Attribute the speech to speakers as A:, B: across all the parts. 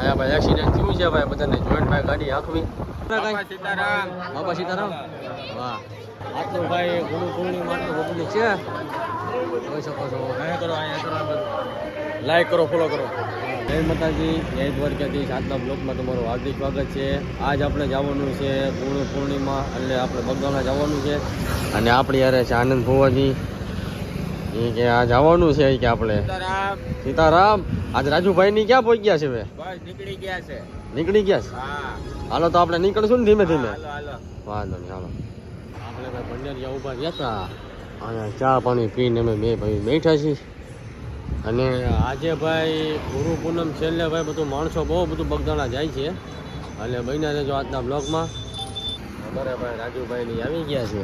A: અહીંયા ભાઈ એક્સિડન્ટ થયું છે ભાઈ, બધાને જોઈન્ટ ભાઈ ગાડી આંખવી.
B: બાપા સીતારામ.
A: બાપા સીતારામ. વાહ, આટલું ભાઈ ગુરુ પૂર્ણિમા આટલું પબ્લિક છે, જોઈ શકો છો. અહીંયા કરો લાઈક કરો, ફોલો કરો. જય માતાજી, જય દ્વારકાધીશ. આજના બ્લોગમાં તમારું હાર્દિક સ્વાગત છે. આજ આપણે જવાનું છે ગુરુ પૂર્ણિમા, એટલે આપણે બગદાણા જવાનું છે. અને આપણી યારે છે આનંદ ભુવાજી, એ કે આ જવાનું છે કે આપણે સીતારામ. આજ રાજુભાઈ ની ક્યાં પહોંચી ગયા છે? હવે
B: નીકળી ગયા છે.
A: નીકળી ગયા છે.
B: હા,
A: હાલો તો આપણે નીકળશું ને ધીમે ધીમે.
B: હાલો.
A: વાંધો નહીં, હાલો. આપણે ભાઈ ભંડારીયા ઊભા રહ્યા હતા અને ચા પાણી પીને અમે બે ભાઈ બેઠા છીએ. અને આજે ભાઈ ગુરુ પૂનમ છેલ્લે ભાઈ બધું માણસો બહુ બધું બગદાણા જાય છે. અને બન્યા રહેજો આજના બ્લોગમાં. અમારે ભાઈ રાજુભાઈ ની આવી ગયા છે.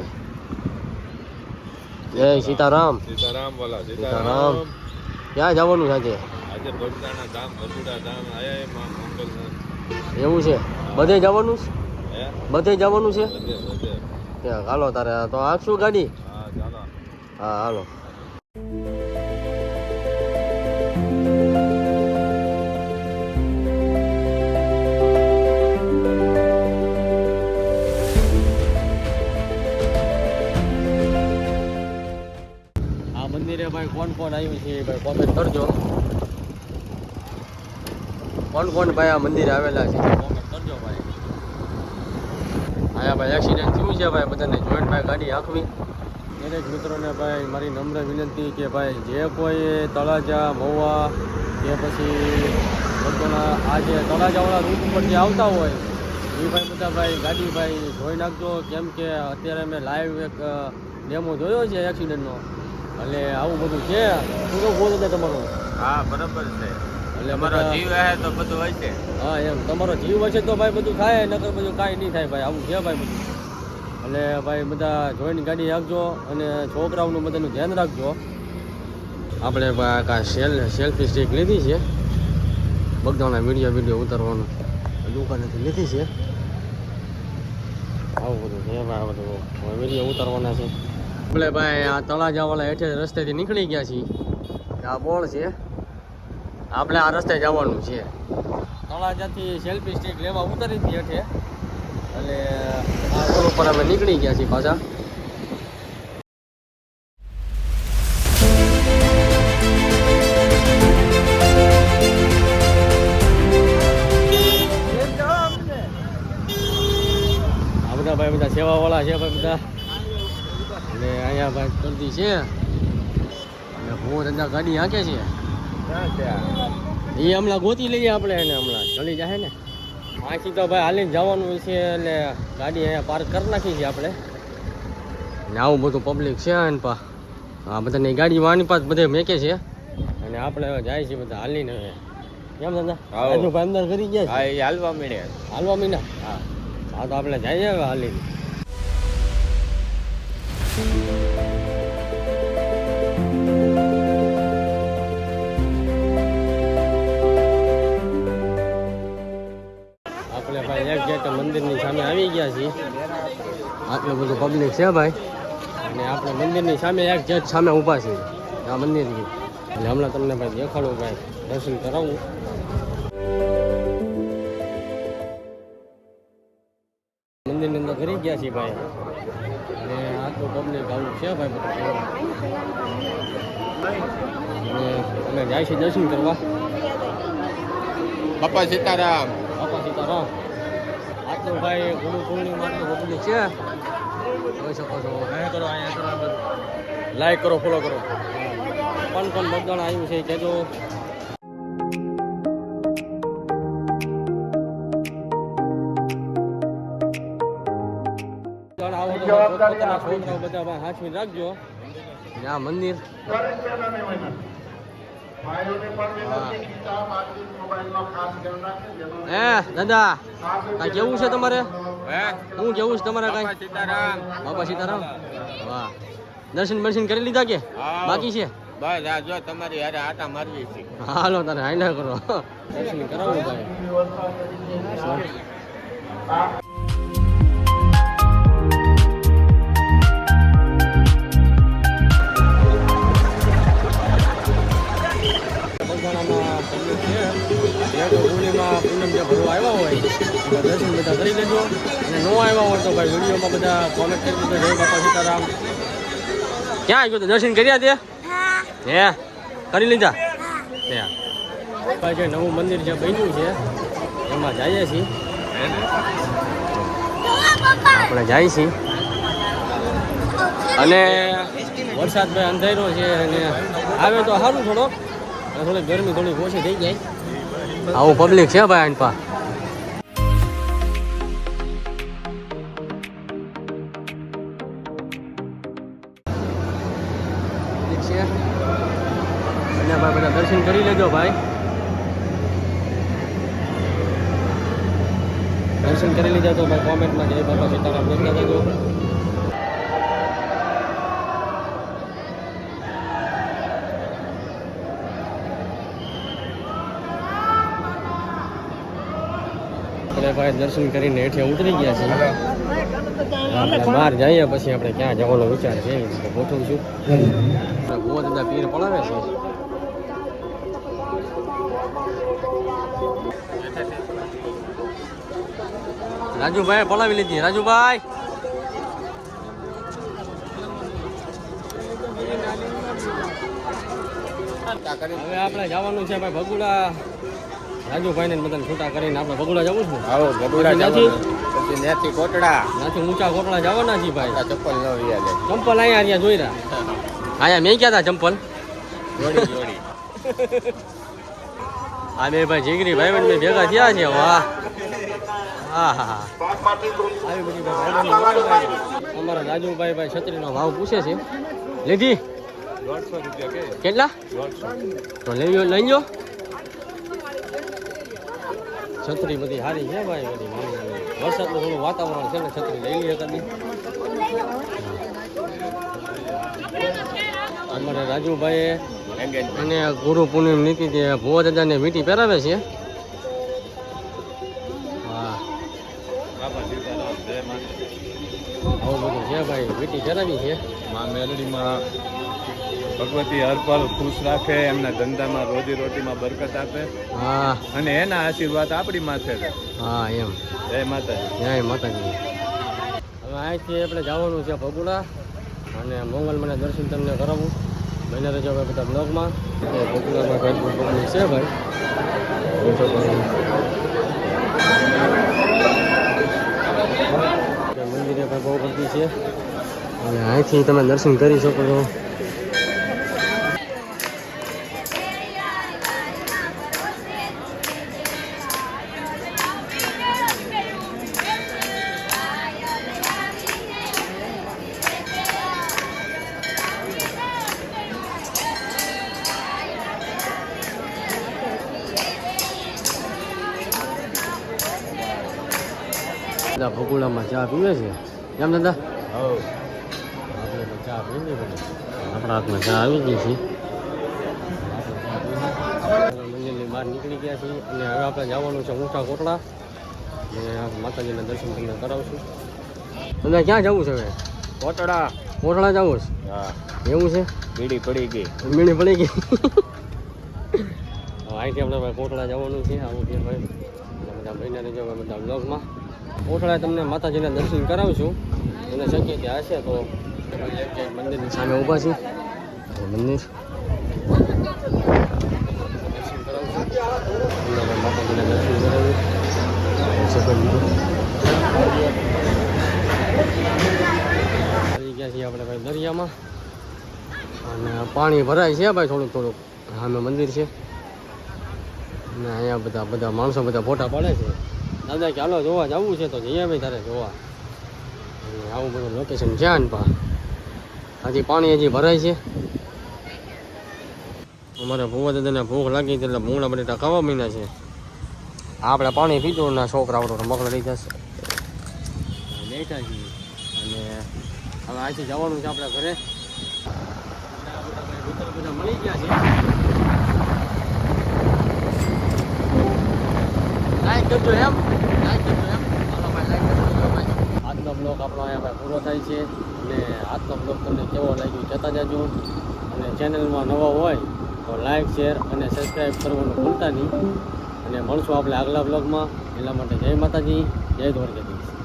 A: જય સીતારામ.
B: સીતારામ વાલા
A: સીતારામ. ક્યાં જવાનું છે આજે?
B: આજે બગદાણા ધામ, વસુડા ધામ આયા માં મંગલ.
A: એવું છે? બધે જવાનું છે?
B: હે,
A: બધે જવાનું છે?
B: બધે.
A: ત્યાં હાલો તારે તો આખશું ગાડી.
B: હા, ચાલો.
A: હા હાલો. આ મંદિરે ભાઈ કોણ કોણ આવ્યું છે ભાઈ કોમેન્ટ કરજો. કોણ કોણ ભાઈ આ મંદિરે આવેલા છે કોમેન્ટ કરજો ભાઈ. અહીંયા ભાઈ એક્સિડન્ટ થયું છે ભાઈ, બધાને જોઈન્ટ ભાઈ ગાડી આંખવી. દરેક મિત્રોને ભાઈ મારી નમ્ર વિનંતી કે ભાઈ જે કોઈ તળાજા મહુવા કે પછી બગદાણા આ જે તળાજાવાળા રૂટ ઉપર જે આવતા હોય એ ભાઈ બધા ભાઈ ગાડી ભાઈ જોઈ નાખજો. કેમ કે અત્યારે મેં લાઈવ એક ડેમો જોયો છે એક્સિડન્ટનો, એટલે આવું બધું છે. શું બોલો છે તમારું?
B: હા, બરાબર છે.
A: એટલે
B: તમારો જીવ હે તો બધું હોય છે.
A: હા એમ, તમારો જીવ હશે તો ભાઈ બધું થાય, નકર બધું કાંઈ નહીં થાય ભાઈ. આવું છે ભાઈ બધું. એટલે ભાઈ બધા જોઈને ગાડી રાખજો અને છોકરાઓનું બધાનું ધ્યાન રાખજો. આપણે સેલ્ફી સ્ટિક લીધી છે બગદાણા વિડીયો ઉતારવાનું, દુકાનેથી લીધી છે. આવું બધું છે ભાઈ, આ બધું વિડીયો ઉતારવાના છે. આપણે ભાઈ આ તળાજાવાળા હેઠે રસ્તેથી નીકળી ગયા છીએ. આ બોળ છે, આપણે આ રસ્તે જવાનું છે. તળાજાથી સેલ્ફી સ્ટિક લેવા ઉતારી હતી હેઠે, એટલે આ રોડ ઉપર અમે નીકળી ગયા છીએ પાછા. આ બધા ભાઈ બધા સેવાવાળા છે ભાઈ બધા. અને અહીંયા ભાઈ દર્દી છે અને હું ધંધા ગાડી હાંકે છે. એ હમણાં ગોતી લઈએ આપણે એને, હમણાં ચડી જાય ને. અહીંથી તો ભાઈ હાલીને જવાનું છે, એટલે ગાડી અહીંયા પાર્ક કરી નાખી છે આપણે. ને આવું બધું પબ્લિક છે ને પા આ બધાની ગાડી વાની પાસ બધે મેકે છે. અને આપણે જાય છે બધા હાલીને. કેમ ધંધા રાજુભાઈ અંદર કરી ગયા છે?
B: હા, એ હાલવા મળે.
A: હાલવા મીના. હા હા, તો આપણે જઈએ હવે હાલીને. આપણે ભાઈ એક ગેટ મંદિરની સામે આવી ગયા છીએ. આટલું બધું પબ્લિક છે ભાઈ, અને આપણે મંદિરની સામે એક ગેટ સામે ઊભા છીએ આ મંદિરની. એટલે હમણાં તમને ભાઈ દેખાડું ભાઈ, દર્શન કરાવું. મંદિરની અંદર કરી ગયા છીએ ભાઈ, અને આટલું પબ્લિક આવું છે ભાઈ બધું. અને અમે જાય છે દર્શન કરવા.
B: બાપા સીતારામ.
A: બાપા સીતારામ. આટલું ભાઈ ગુરુ પૂર્ણિમા આટલું પબ્લિક છે, જોઈ શકો છો. અહીંયા કરો લાઈક કરો, ફોલો કરો. કોણ કોણ બગદાણા આવ્યું છે કહેજો. પોતાના છોકરાઓ બધા હાથવી રાખજો. આ મંદિર દાદા કઈ કેવું છે તમારે? શું કેવું છે તમારે? કઈ
B: સીતારામ.
A: બાપા સીતારામ. વાહ, દર્શન કરી લીધા કે બાકી છે?
B: બસ આ જો તમારી યારે આટા મારવી છે.
A: હાલો તારે હાઈલા કરો, દર્શન કરાવું ભાઈ. પૂનમમાં પૂનમ જે ભરવા આવ્યા હોય તો દર્શન બધા કરી લેજો અને ન આવ્યા હોય તો ભાઈ વિડીયોમાં બધા કોમેન્ટ કરી દેજો જય બાપા સીતારામ. ક્યાં આવ્યો તો દર્શન કર્યા તે હે કરી લીધા હે ભાઈ જે નવું મંદિર જે બન્યું છે એમાં જઈએ છીએ આપણે જઈએ છીએ અને વરસાદ ભાઈ અંધારો છે અને આવે તો સારું થોડોક થોડી ગરમી થોડી ઓછી થઈ જાય આવું પબ્લિક છે ભાઈ આનપા છે અને ભાઈ બધા દર્શન કરી લેજો ભાઈ દર્શન કરી લીધા તો ભાઈ કોમેન્ટમાં જય બાપા સીતારામ લખતા જજો. આપણે ભાઈ દર્શન કરીને હેઠે ઉતરી ગયા છીએ આપણે બહાર જઈએ પછી આપણે ક્યાં જવાનો વિચાર છે એ ગોઠવું છું. બહુ બધા પીર પડાવે છે રાજુભાઈ પડાવી લીધી રાજુભાઈ હવે આપણે જવાનું છે ભાઈ ભગુડા રાજુભાઈ ને બધાને છૂટા કરીને આપણે ભગુડા જવું છે.
B: આવો ગબુડા
A: નથી
B: પછી ન્યાથી કોટડા
A: નાથી ઊંચા કોટડા જવાના છીએ ભાઈ.
B: ચપ્પલ ન વ્યા
A: ચંપલ અહીંયા જોઈ રહ્યા અહીંયા મેં ક્યાં હતા ચંપલ
B: જોડી જોડી
A: આ બે ભાઈ જીગરી ભાઈ બંધ ભેગા થયા છે. વાહ હા હા આવી બધી ભાઈ અમારા રાજુભાઈ ભાઈ છત્રીનો ભાવ પૂછે છે લીધી
B: 150 રૂપિયા કે
A: કેટલા
B: 150
A: તો લઈ લો છત્રી બધી સારી છે ભાઈ બધી વરસાદનું થોડું વાતાવરણ છે ને છત્રી લઈ લઈએ કદી. અમારા રાજુભાઈ અને ગુરુ પૂનમ નીતિ જે ભુવા દાદાને વીંટી પહેરાવે છે. હા
B: બાપા સીતારામ જય માતા
A: આવું બધું છે ભાઈ વીંટી પહેરાવી છે.
B: માં મેલડીમાં ભગવતી હરપલ ખુશ રાખે એમના ધંધામાં રોજી રોટીમાં બરકત આપે
A: હા
B: અને એના આશીર્વાદ આપણી માથે છે.
A: હા એમ
B: જય માતાજી
A: જય માતાજી. હવે અહીંથી આપણે જવાનું છે ભગુડા અને મંગલમને દર્શન તમને કરાવું. બને રહેજો ભાઈ બધા બ્લોગમાં. ભગુડામાં ભાઈ પબ્લિક છે ભાઈ મંદિરે ભાઈ બહુ ગમતી છે અને અહીંથી તમે દર્શન કરી શકો છો. દાદા ભગુડામાં ચા પીવે છે કેમ દાદા આપણે તો ચા પીએ બધી આપણા હાથમાં ચા આવી ગઈ છે. મંદિરની બહાર નીકળી ગયા છીએ અને હવે આપણે જવાનું છે ઊંચા કોટડા અને માતાજીના દર્શન તમને કરાવશું. તમને ક્યાં જવું છે હવે
B: કોટડા
A: કોટડા જવું છે
B: હા
A: એવું છે
B: બીડી પડી ગઈ
A: મીણી પડી ગઈ. અહીંથી આપણે ભાઈ કોટડા જવાનું છે આવું છે ભાઈ બધા ભાઈને રહેજો બધા બ્લોગમાં. કોટડા તમને માતાજીના દર્શન કરાવશું અને શક્ય ત્યાં હશે તો એક મંદિરની સામે ઊભા છે મંદિર દર્શન કરાવશું માતાજીના દર્શન કરાવ્યું આવી ગયા છીએ આપણે ભાઈ દરિયામાં અને પાણી ભરાય છે ભાઈ થોડુંક થોડુંક સામે મંદિર છે અને અહીંયા બધા માણસો બધા ફોટા પાડે છે. દાદા કે હાલો જોવા જવું છે તો જઈએ ભાઈ તારે જોવા. આવું બધું લોકેશન છે ને પા હજી પાણી હજી ભરાય છે. અમારે ભૂવા દાદાને ભૂખ લાગી એટલે ભૂંગળા બટેટા ખાવા મહિના છે. આપણે પાણી પીધું ના છોકરાઓ મકડા લઈ જશે બેઠા છીએ અને હવે અહીંથી જવાનું છે આપણે ઘરે. બધા મળી ગયા છે. લાઈક કરજો એમ હાલો ભાઈ લાઈક કરજો ભાઈ. આજનો બ્લોગ આપણો અહીંયા ભાઈ પૂરો થાય છે અને આજનો બ્લોગ તમને કેવો લાગ્યો જતા જજો અને ચેનલમાં નવા હોય તો લાઈક શેર અને સબસ્ક્રાઈબ કરવાનું ભૂલતા નહીં. અને મળશું આપણે આગલા બ્લોગમાં. એટલા માટે જય માતાજી, જય દ્વારકાધીશ.